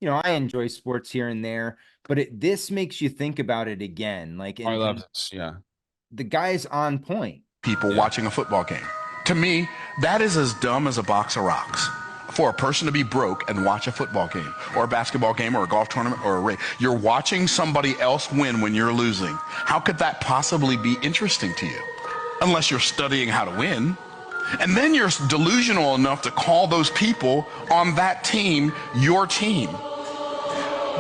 I enjoy sports here and there, but this makes you think about it again. Like, I love and this. Yeah. the guy's on point. People Yeah. watching a football game. To me, that is as dumb as a box of rocks. For a person to be broke and watch a football game or a basketball game or a golf tournament or a race, you're watching somebody else win when you're losing. How could that possibly be interesting to you? Unless you're studying how to win. And then you're delusional enough to call those people on that team your team.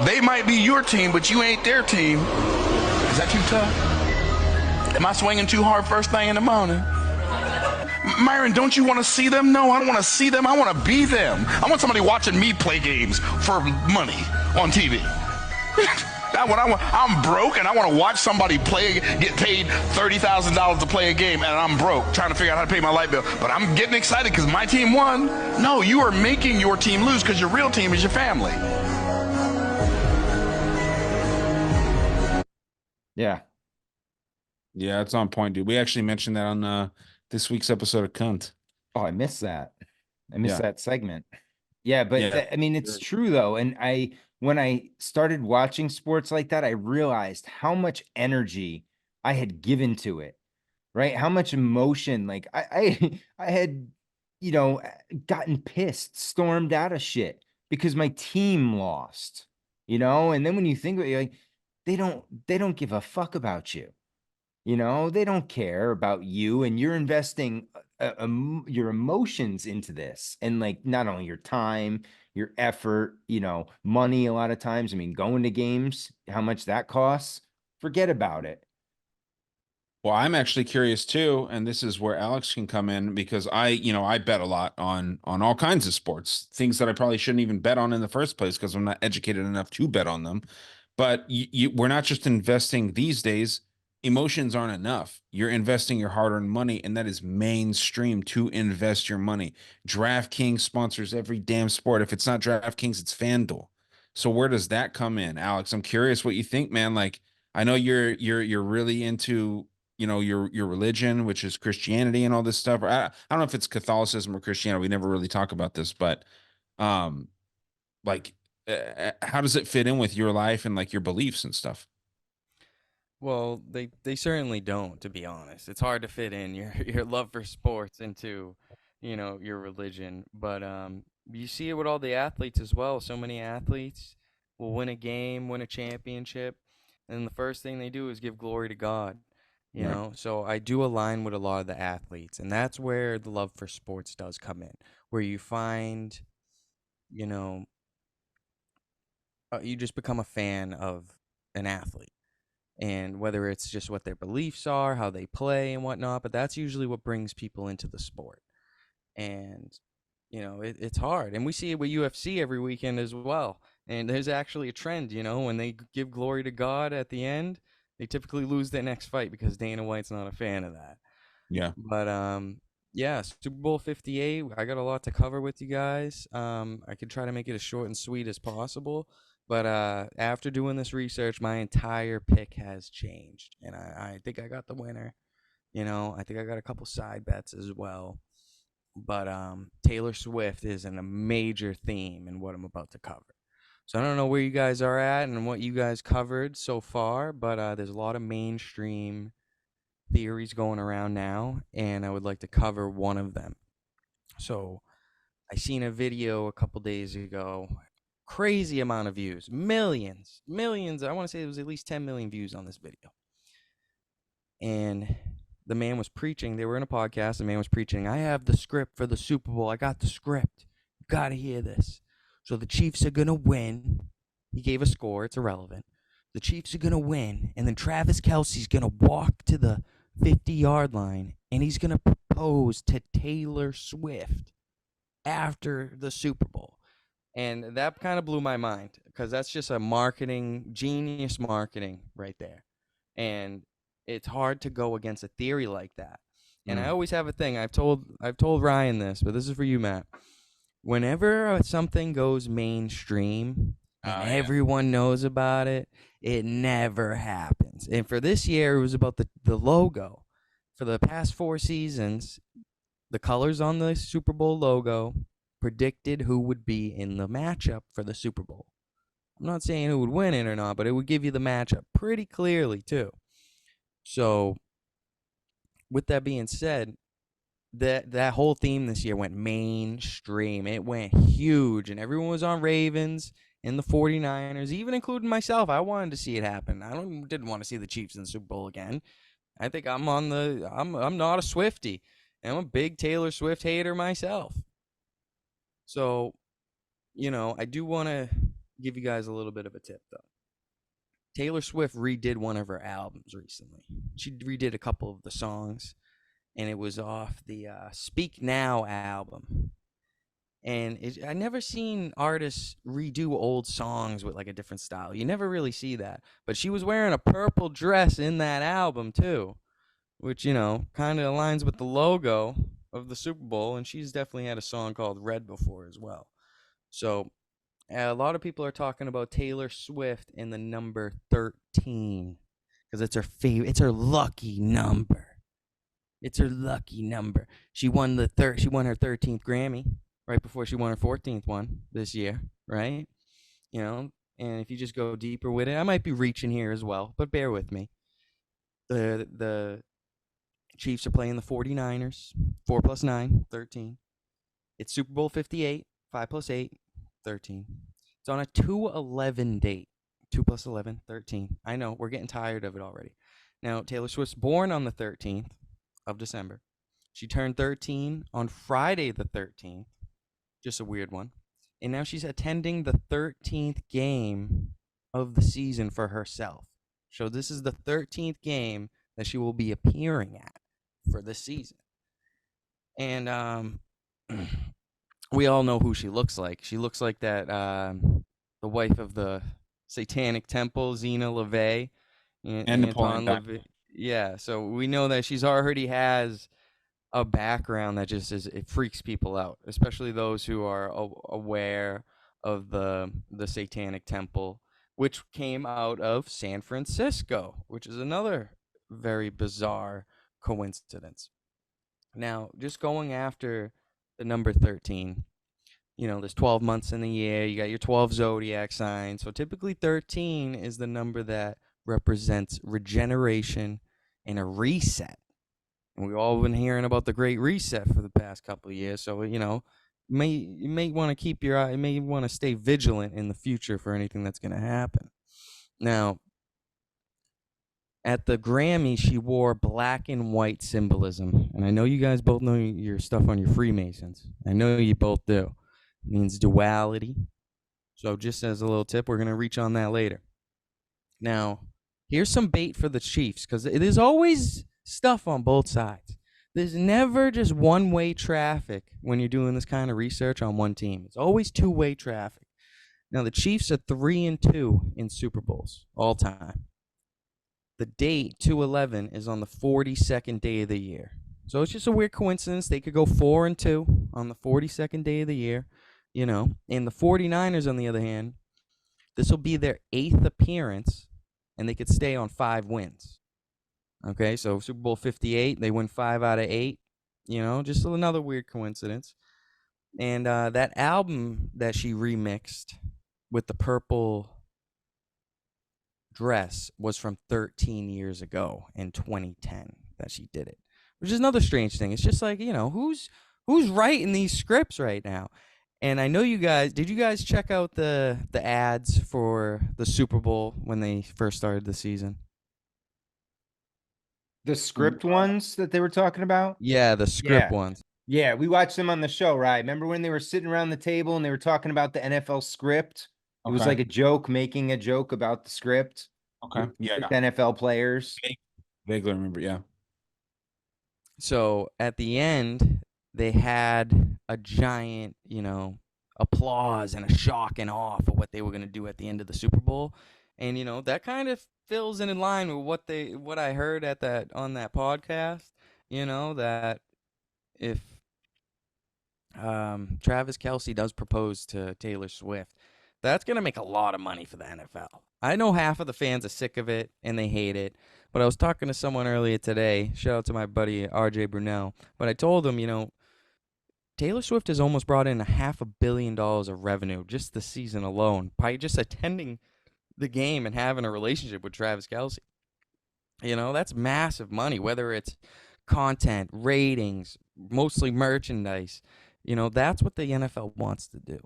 They might be your team, but you ain't their team. Is that too tough? Am I swinging too hard first thing in the morning? Myron, don't you want to see them? No, I don't want to see them. I want to be them. I want somebody watching me play games for money on TV. That's what I want. I'm broke and I want to watch somebody get paid $30,000 to play a game, and I'm broke trying to figure out how to pay my light bill. But I'm getting excited because my team won. No, you are making your team lose because your real team is your family. Yeah. Yeah, it's on point, dude. We actually mentioned that on this week's episode of Cunt. Oh, I missed that. I missed Yeah. that segment. Yeah, but Yeah. I mean, it's true though. And when I started watching sports like that, I realized how much energy I had given to it, right? How much emotion, like I had, gotten pissed, stormed out of shit because my team lost, and then when you think about it, you're like, they don't give a fuck about you. They don't care about you, and you're investing your emotions into this, and like not only your time, your effort, money. A lot of times, I mean, going to games, how much that costs, forget about it. Well, I'm actually curious too, and this is where Alex can come in because I bet a lot on all kinds of sports, things that I probably shouldn't even bet on in the first place because I'm not educated enough to bet on them. But we're not just investing these days. Emotions aren't enough. You're investing your hard-earned money, and that is mainstream to invest your money. DraftKings sponsors every damn sport. If it's not DraftKings, it's FanDuel. So where does that come in, Alex? I'm curious what you think, man. Like, I know you're really into your religion, which is Christianity and all this stuff. I don't know if it's Catholicism or Christianity. We never really talk about this, but um like how does it fit in with your life and like your beliefs and stuff? Well, they certainly don't, to be honest. It's hard to fit in your your love for sports into, your religion. But you see it with all the athletes as well. So many athletes will win a game, win a championship, and the first thing they do is give glory to God. Right. So I do align with a lot of the athletes, and that's where the love for sports does come in, where you find, you know, you just become a fan of an athlete, and whether it's just what their beliefs are, how they play, and whatnot. But that's usually what brings people into the sport. And it's hard, and we see it with UFC every weekend as well. And there's actually a trend, when they give glory to God at the end, they typically lose their next fight because Dana White's not a fan of that. Yeah. But yeah, Super Bowl 58. I got a lot to cover with you guys. I could try to make it as short and sweet as possible. But after doing this research, my entire pick has changed, and I think I got the winner. I think I got a couple side bets as well. But Taylor Swift is in a major theme in what I'm about to cover. So I don't know where you guys are at and what you guys covered so far, but there's a lot of mainstream theories going around now, and I would like to cover one of them. So I seen a video a couple days ago, crazy amount of views, millions, millions. I want to say it was at least 10 million views on this video. And the man was preaching. They were in a podcast. The man was preaching, I have the script for the Super Bowl. I got the script. You got to hear this. So the Chiefs are going to win. He gave a score. It's irrelevant. The Chiefs are going to win. And then Travis Kelce's going to walk to the 50-yard line, and he's going to propose to Taylor Swift after the Super Bowl. And that kind of blew my mind because that's just a genius marketing right there. And it's hard to go against a theory like that. And I always have a thing. I've told Ryan this, but this is for you, Matt. Whenever something goes mainstream and everyone knows about it, it never happens. And for this year, it was about the logo. For the past 4 seasons, the colors on the Super Bowl logo predicted who would be in the matchup for the Super Bowl. I'm not saying who would win it or not, but it would give you the matchup pretty clearly too. So, with that being said, that whole theme this year went mainstream. It went huge, and everyone was on Ravens and the 49ers, even including myself. I wanted to see it happen. Didn't want to see the Chiefs in the Super Bowl again. I think I'm not a Swiftie. I'm a big Taylor Swift hater myself. So, I do want to give you guys a little bit of a tip though. Taylor Swift redid one of her albums recently. She redid a couple of the songs, and it was off the Speak Now album. And I never seen artists redo old songs with like a different style. You never really see that. But she was wearing a purple dress in that album too, which, kind of aligns with the logo of the Super Bowl. And she's definitely had a song called Red before as well. So a lot of people are talking about Taylor Swift in the number 13 because it's her favorite. It's her lucky number. It's her lucky number. She won her 13th Grammy right before she won her 14th one this year, right? And if you just go deeper with it, I might be reaching here as well, but bear with me. The Chiefs are playing the 49ers. 4 plus 9, 13. It's Super Bowl 58. 5 plus 8, 13. It's on a 2/11 date. 2 plus 11, 13. I know, we're getting tired of it already. Now, Taylor Swift's born on the 13th of December. She turned 13 on Friday the 13th. Just a weird one. And now she's attending the 13th game of the season for herself. So this is the 13th game that she will be appearing at for this season. And we all know who she looks like. She looks like that the wife of the Satanic Temple, Zena LaVey. And Anton Napoleon LaVey. Yeah, so we know that she's already has a background that just it freaks people out, especially those who are aware of the Satanic Temple, which came out of San Francisco, which is another very bizarre coincidence. Now, just going after the number 13, there's 12 months in the year. You got your 12 zodiac signs. So typically 13 is the number that represents regeneration and a reset. And we've all been hearing about the Great Reset for the past couple of years. So, you may want to keep your eye, you may want to stay vigilant in the future for anything that's going to happen. Now, at the Grammy, she wore black and white symbolism. And I know you guys both know your stuff on your Freemasons. I know you both do. It means duality. So just as a little tip, we're going to reach on that later. Now, here's some bait for the Chiefs, because it is always stuff on both sides. There's never just one-way traffic when you're doing this kind of research on one team. It's always two-way traffic. Now, the Chiefs are 3-2 in Super Bowls all time. The date 2/11 is on the 42nd day of the year. So it's just a weird coincidence. They could go 4-2 on the 42nd day of the year, And the 49ers, on the other hand, this will be their 8th appearance, and they could stay on 5 wins. Okay, so Super Bowl 58, they win 5 out of 8. Just another weird coincidence. And that album that she remixed with the purple dress was from 13 years ago in 2010 that she did it, which is another strange thing. It's just like, who's writing these scripts right now? And I know did you guys check out the ads for the Super Bowl when they first started the season? The script ones that they were talking about? Yeah, the script ones. Yeah, we watched them on the show, right? Remember when they were sitting around the table and they were talking about the NFL script? It was like a joke, making a joke about the script. Okay. Yeah. With NFL players. Vaguely remember, yeah. So at the end, they had a giant, applause and a shock and awe for what they were going to do at the end of the Super Bowl. And, that kind of fills in line with what I heard on that podcast, that if Travis Kelce does propose to Taylor Swift, that's going to make a lot of money for the NFL. I know half of the fans are sick of it and they hate it, but I was talking to someone earlier today, shout out to my buddy RJ Brunel, but I told him, Taylor Swift has almost brought in $500 million of revenue just this season alone by just attending the game and having a relationship with Travis Kelce. That's massive money, whether it's content, ratings, mostly merchandise. That's what the NFL wants to do.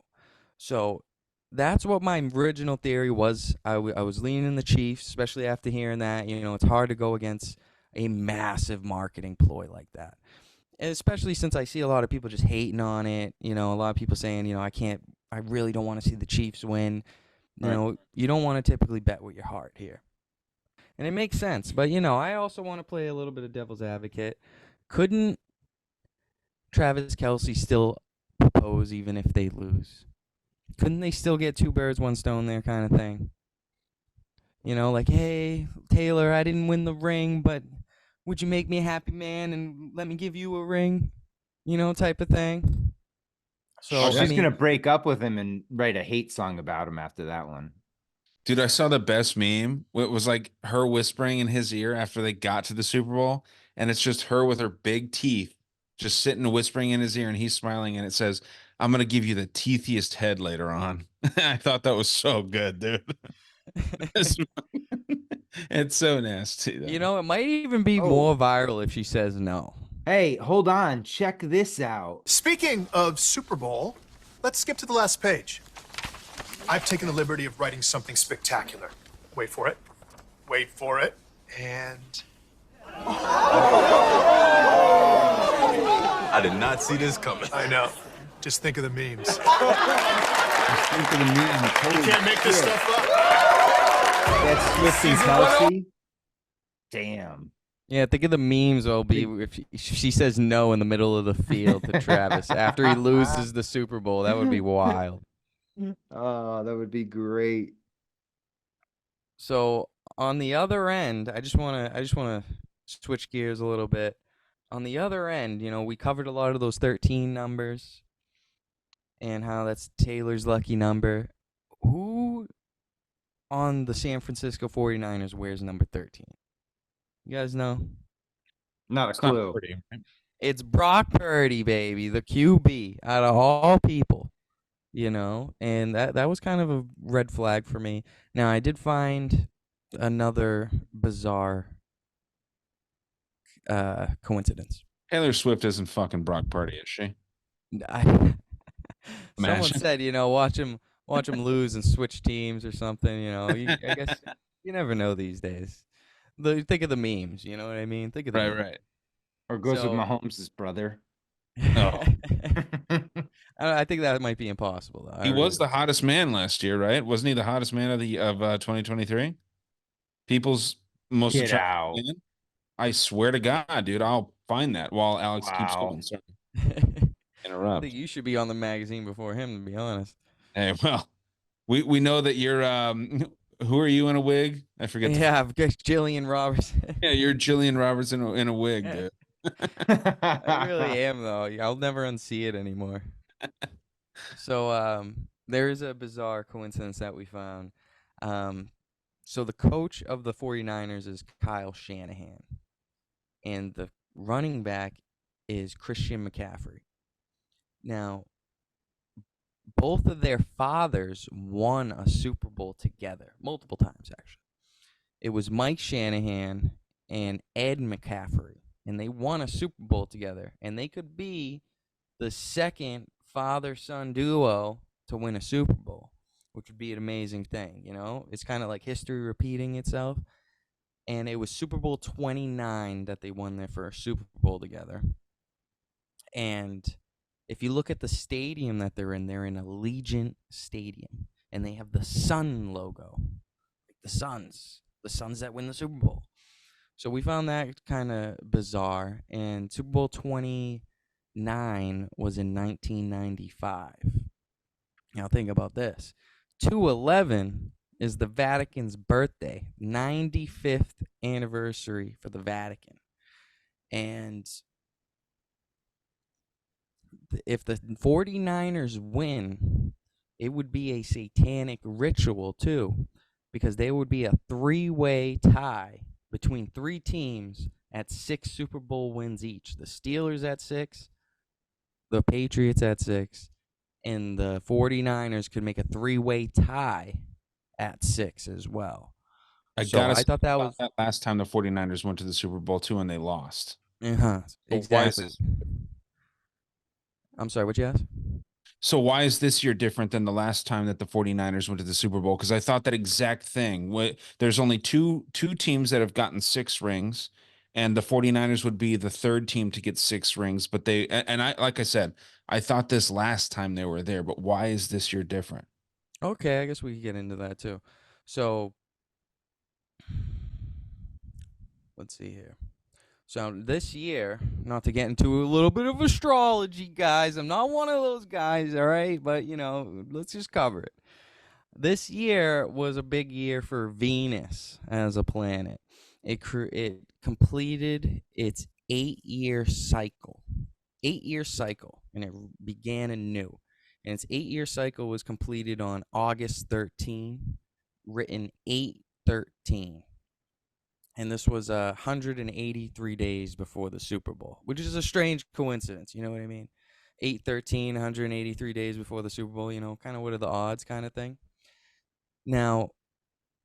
So that's what my original theory was. I was leaning the Chiefs, especially after hearing that. It's hard to go against a massive marketing ploy like that. And especially since I see a lot of people just hating on it. A lot of people saying, I really don't want to see the Chiefs win. You don't want to typically bet with your heart here. And it makes sense. But, I also want to play a little bit of devil's advocate. Couldn't Travis Kelce still propose even if they lose? Couldn't they still get 2 birds, 1 stone there kind of thing? Like, hey, Taylor, I didn't win the ring, but would you make me a happy man and let me give you a ring? Type of thing. So She's going to break up with him and write a hate song about him after that one. Dude, I saw the best meme. It was like her whispering in his ear after they got to the Super Bowl. And it's just her with her big teeth just sitting whispering in his ear and he's smiling. And it says, I'm going to give you the teethiest head later on. I thought that was so good, dude. It's so nasty, though. It might even be more viral if she says no. Hey, hold on. Check this out. Speaking of Super Bowl, let's skip to the last page. I've taken the liberty of writing something spectacular. Wait for it. Wait for it. And... I did not see this coming. I know. Just think of the memes. Just think of the memes. You can't make this stuff up. That's Swift and Kelce. Damn. Yeah, think of the memes will be if she says no in the middle of the field to Travis after he loses the Super Bowl. That would be wild. Oh, that would be great. So on the other end, I just wanna switch gears a little bit. On the other end, we covered a lot of those 13 numbers and how that's Taylor's lucky number. Who on the San Francisco 49ers wears number 13? You guys know? Not a clue. It's Brock Purdy, baby, the QB out of all people. And that was kind of a red flag for me. Now, I did find another bizarre coincidence. Taylor Swift isn't fucking Brock Purdy, is she? Someone said, watch him lose and switch teams or something. I guess you never know these days. Think of the memes, you know what I mean? Think of the memes. Right. Or goes with Mahomes' brother. Oh. I think that might be impossible, though. He was the hottest man last year, right? Wasn't he the hottest man of 2023? People's most attractive man? I swear to God, dude, I'll find that while Alex keeps going. Sorry. Interrupt. I think you should be on the magazine before him, to be honest. Hey, well, we know that you're who are you in a wig? I forget. Yeah, I've got Jillian Robertson. Yeah, you're Jillian Robertson in a wig, dude. I really am, though. I'll never unsee it anymore. So there is a bizarre coincidence that we found. So the coach of the 49ers is Kyle Shanahan, and the running back is Christian McCaffrey. Now, both of their fathers won a Super Bowl together, multiple times, actually. It was Mike Shanahan and Ed McCaffrey, and they won a Super Bowl together, and they could be the second father-son duo to win a Super Bowl, which would be an amazing thing, It's kind of like history repeating itself, and it was Super Bowl 29 that they won their first Super Bowl together. And if you look at the stadium that they're in Allegiant Stadium, and they have the sun logo, like the Suns that win the Super Bowl. So we found that kind of bizarre, and Super Bowl 29 was in 1995. Now think about this. 2/11 is the Vatican's birthday, 95th anniversary for the Vatican. And if the 49ers win, it would be a satanic ritual too, because there would be a 3-way tie between 3 teams at 6 Super Bowl wins each. The Steelers at 6, the Patriots at 6, and the 49ers could make a three-way tie at 6 as well. I So gotta I say thought that about was that last time the 49ers went to the Super Bowl too and they lost. So why is exactly. this? I'm sorry, what you asked? So why is this year different than the last time that the 49ers went to the Super Bowl? Because I thought that exact thing. There's only two teams that have gotten 6 rings, and the 49ers would be the third team to get 6 rings. But and I like I said, I thought this last time they were there, but why is this year different? Okay, I guess we could get into that too. So let's see here. So this year, not to get into a little bit of astrology, guys. I'm not one of those guys, all right? But let's just cover it. This year was a big year for Venus as a planet. It completed its 8-year cycle. 8-year cycle, and it began anew. And its 8-year cycle was completed on August 13, written 8/13. And this was 183 days before the Super Bowl, which is a strange coincidence. You know what I mean? 8/13, 183 days before the Super Bowl. Kind of what are the odds, kind of thing. Now,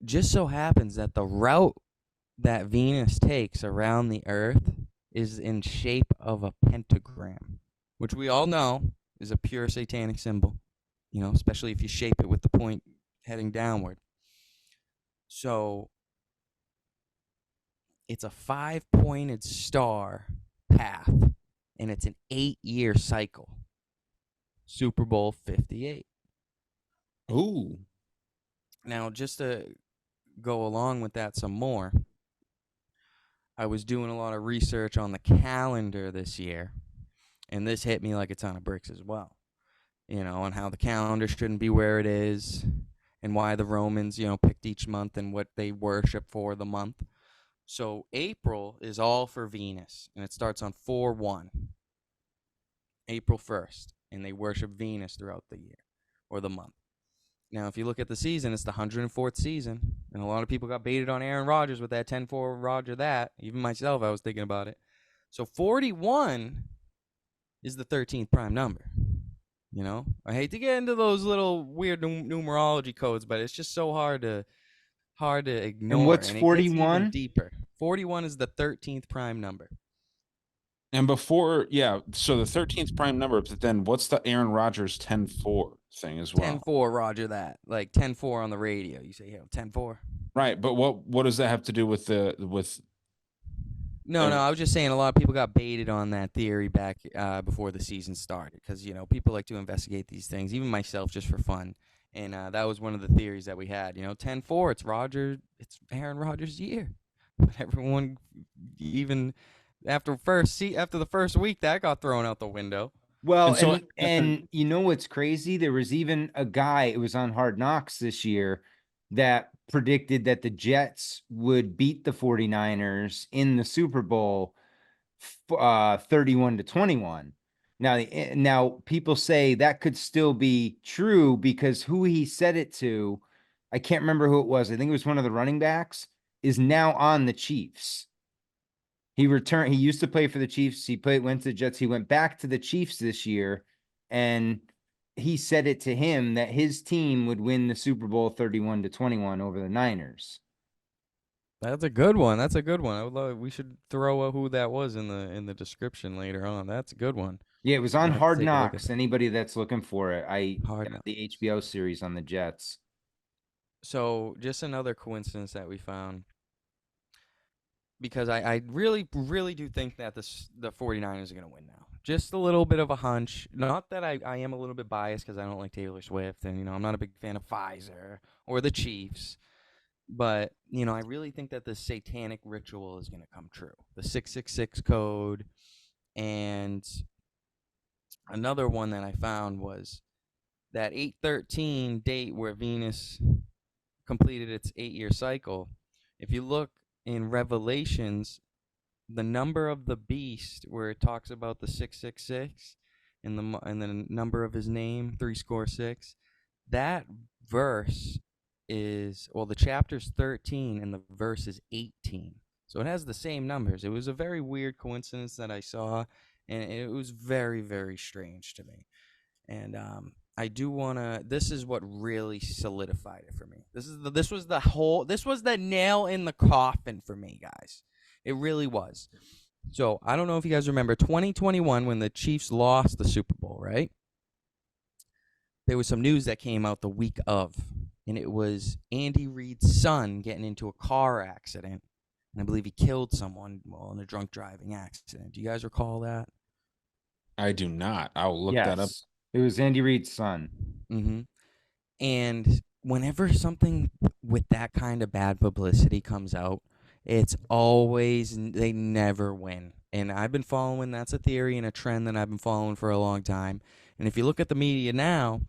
just so happens that the route that Venus takes around the Earth is in shape of a pentagram, which we all know is a pure satanic symbol. Especially if you shape it with the point heading downward. So it's a 5-pointed star path, and it's an 8-year cycle. Super Bowl 58. Ooh. Now, just to go along with that some more, I was doing a lot of research on the calendar this year, and this hit me like a ton of bricks as well. On how the calendar shouldn't be where it is, and why the Romans, picked each month and what they worship for the month. So April is all for Venus, and it starts on 4/1, April 1st, and they worship Venus throughout the year or the month. Now, if you look at the season, it's the 104th season, and a lot of people got baited on Aaron Rodgers with that 10-4 Roger that. Even myself, I was thinking about it. So 41 is the 13th prime number. I hate to get into those little weird numerology codes, but it's just so hard to And ignore, what's and it gets even 41? deeper. 41 is the 13th prime number. And before, yeah, so the 13th prime number, but then what's the Aaron Rodgers 10-4 thing as well? 10-4 Roger that. Like 10-4 on the radio. You say, 10-4. Right, but what does that have to do with No, I was just saying a lot of people got baited on that theory back before the season started because, people like to investigate these things, even myself, just for fun. And that was one of the theories that we had. 10-4, it's Aaron Rodgers' year. But everyone, even after the first week, that got thrown out the window. Well, And so and you know what's crazy? There was even a guy, it was on Hard Knocks this year, that predicted that the Jets would beat the 49ers in the Super Bowl 31-21. Now people say that could still be true because who he said it to, I can't remember who it was. I think it was one of the running backs, is now on the Chiefs. He returned. He used to play for the Chiefs. Went to the Jets. He went back to the Chiefs this year, and he said it to him that his team would win the Super Bowl 31-21 over the Niners. That's a good one. That's a good one. I would love. We should throw who that was in the description later on. That's a good one. Yeah, it was I'm on gonna have to Hard take a look at Knocks. that. Anybody that's looking for it, Hard Knocks. the HBO series on the Jets. So just another coincidence that we found, because I really, really do think that the 49ers are going to win now. Just a little bit of a hunch. Not that I am a little bit biased because I don't like Taylor Swift, and I'm not a big fan of Pfizer or the Chiefs. But I really think that the satanic ritual is going to come true. The 666 code, and another one that I found was that 8/13 date where Venus completed its 8-year cycle. If you look in Revelations, the number of the beast, where it talks about the 666 and the number of his name, 66, that verse the chapter's 13 and the verse is 18. So it has the same numbers. It was a very weird coincidence that I saw, and it was very, very strange to me. And I do wanna. This is what really solidified it for me. This was the nail in the coffin for me, guys. It really was. So I don't know if you guys remember 2021 when the Chiefs lost the Super Bowl, right? There was some news that came out the week of, and it was Andy Reid's son getting into a car accident, and I believe he killed someone while in a drunk driving accident. Do you guys recall that? I do not. I'll look that up. Yes. It was Andy Reid's son. Mm-hmm. And whenever something with that kind of bad publicity comes out, it's always, they never win. And I've been following, that's a theory and a trend that I've been following for a long time. And if you look at the media now,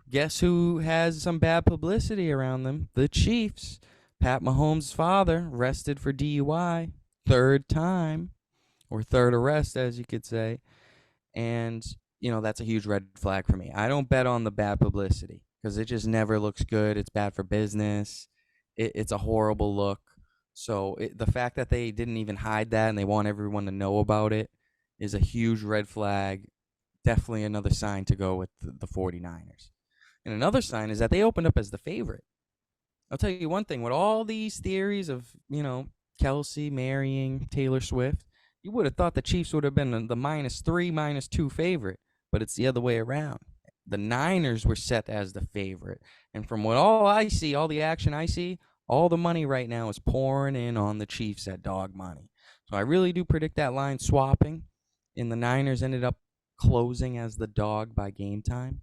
guess who has some bad publicity around them? The Chiefs. Pat Mahomes' father arrested for DUI, third time, or third arrest, as you could say. And, that's a huge red flag for me. I don't bet on the bad publicity because it just never looks good. It's bad for business. It's a horrible look. So the fact that they didn't even hide that and they want everyone to know about it is a huge red flag. Definitely another sign to go with the 49ers. And another sign is that they opened up as the favorite. I'll tell you one thing. With all these theories of, Kelsey marrying Taylor Swift, you would have thought the Chiefs would have been the -3, -2 favorite. But it's the other way around. The Niners were set as the favorite. And from all I see, all the action I see, all the money right now is pouring in on the Chiefs at dog money. So I really do predict that line swapping. And the Niners ended up closing as the dog by game time.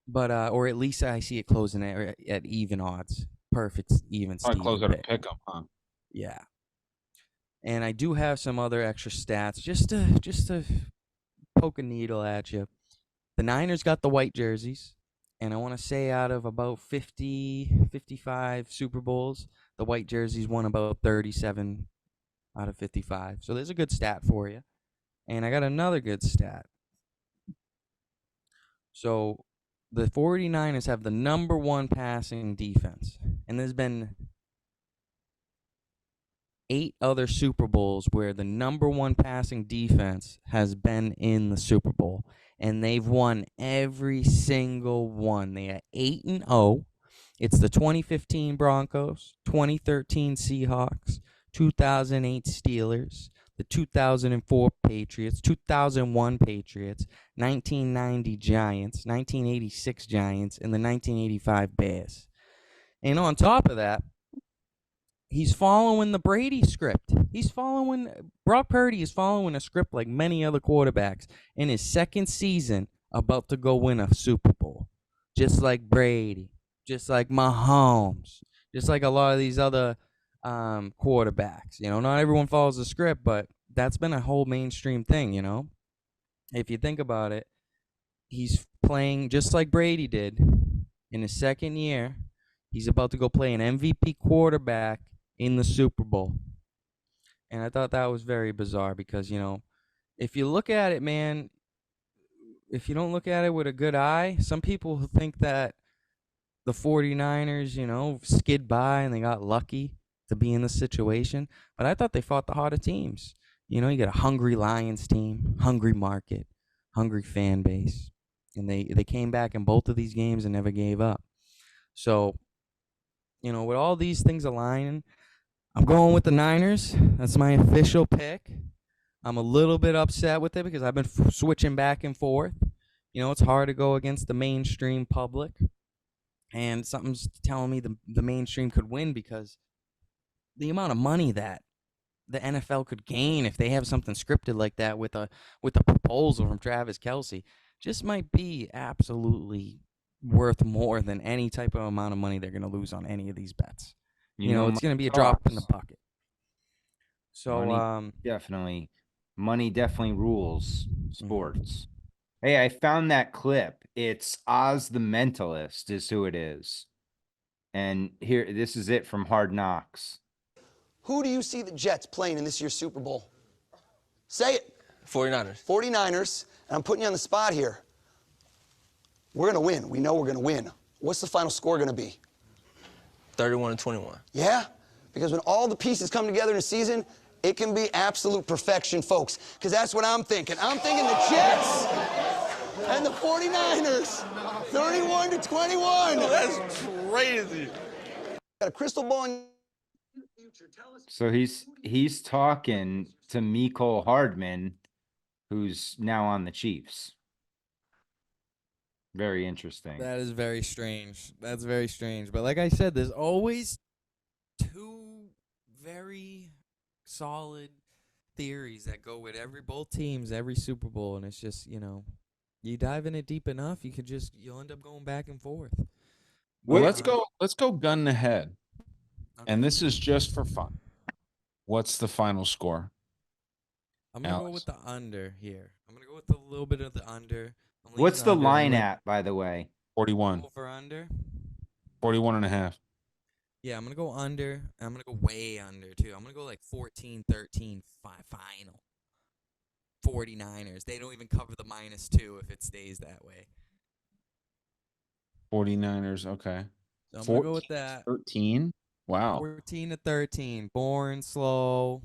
But or at least I see it closing at even odds. Perfect even Probably Steven closer to pick. pick 'em, huh? Yeah. And I do have some other extra stats just to poke a needle at you. The Niners got the white jerseys, and I want to say out of about 50, 55 Super Bowls, the white jerseys won about 37 out of 55. So there's a good stat for you. And I got another good stat. So the 49ers have the #1 passing defense, and there's been 8 other Super Bowls where the #1 passing defense has been in the Super Bowl, and they've won every single one. They are 8-0. It's the 2015 Broncos, 2013 Seahawks, 2008 Steelers, the 2004 Patriots, 2001 Patriots, 1990 Giants, 1986 Giants, and the 1985 Bears. And on top of that, he's following the Brady script. Brock Purdy is following a script like many other quarterbacks in his second season, about to go win a Super Bowl. Just like Brady, just like Mahomes, just like a lot of these other quarterbacks. Not everyone follows the script, but that's been a whole mainstream thing, If you think about it, he's playing just like Brady did in his second year. He's about to go play an MVP quarterback in the Super Bowl. And I thought that was very bizarre because, if you look at it, man, if you don't look at it with a good eye, some people think that the 49ers, skid by and they got lucky to be in this situation. But I thought they fought the harder teams. You got a hungry Lions team, hungry market, hungry fan base. And they came back in both of these games and never gave up. So, with all these things aligning, I'm going with the Niners. That's my official pick. I'm a little bit upset with it because I've been switching back and forth. It's hard to go against the mainstream public. And something's telling me the mainstream could win because the amount of money that the NFL could gain if they have something scripted like that with a proposal from Travis Kelce just might be absolutely worth more than any type of amount of money they're going to lose on any of these bets. It's going to be a drop in the bucket. So, money definitely rules sports. Hey, I found that clip. It's Oz the Mentalist is who it is. And here, this is it from Hard Knocks. Who do you see the Jets playing in this year's Super Bowl? Say it. 49ers. 49ers, and I'm putting you on the spot here. We're going to win. We know we're going to win. What's the final score going to be? 31-21. Yeah? Because when all the pieces come together in a season, It can be absolute perfection, folks, because that's what I'm thinking. I'm thinking the Jets and the 49ers, 31-21. That's crazy. Got a crystal ball in So he's talking to Mecole Hardman, who's now on the Chiefs. Very interesting. That is very strange. That's very strange. But like I said, there's always two very solid theories that go with both teams, every Super Bowl, and it's just, you dive in it deep enough, you'll end up going back and forth. Well, But, let's go gun to head. okay. And this is just for fun. What's the final score? I'm gonna go Alex? with the under here. I'm gonna go with a little bit of the under. What's the line at, by the way? 41. Over under? 41 and a half. Yeah, I'm gonna go under. I'm gonna go way under too. I'm gonna go like 14-13 final. 49ers. They don't even cover the -2 if it stays that way. 49ers, okay. So I'm gonna go with that. 13? Wow. 14-13. Boring, slow.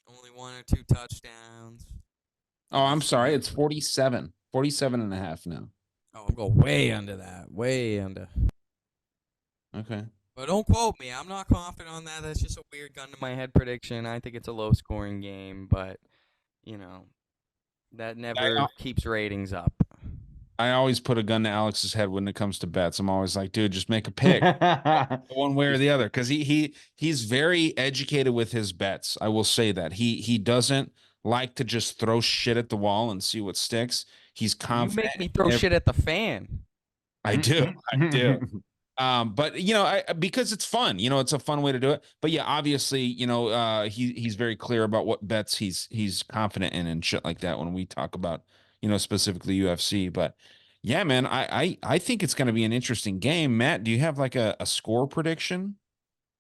Only 1 or 2 touchdowns. Oh, I'm sorry. It's 47. 47 and a half now. Oh, I'm going way under that. Way under. Okay. But don't quote me. I'm not confident on that. That's just a weird gun to my head prediction. I think it's a low scoring game, but that never keeps ratings up. I always put a gun to Alex's head when it comes to bets. I'm always like, dude, just make a pick one way or the other. Cause he's very educated with his bets. I will say that he doesn't like to just throw shit at the wall and see what sticks. He's confident. You make me throw shit at the fan. I do. But because it's fun, it's a fun way to do it. But yeah, obviously, he's very clear about what bets he's confident in and shit like that when we talk about, specifically UFC. But yeah, man, I think it's going to be an interesting game. Matt, do you have like a score prediction?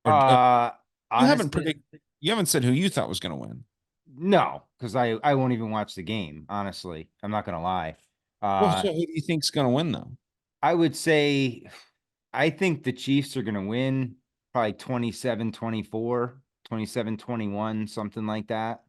Or you haven't said who you thought was going to win. No, because I won't even watch the game. Honestly, I'm not gonna lie. Well, so who do you think's going to win though? I would say, I think the Chiefs are gonna win probably 27-24, 27-21, something like that.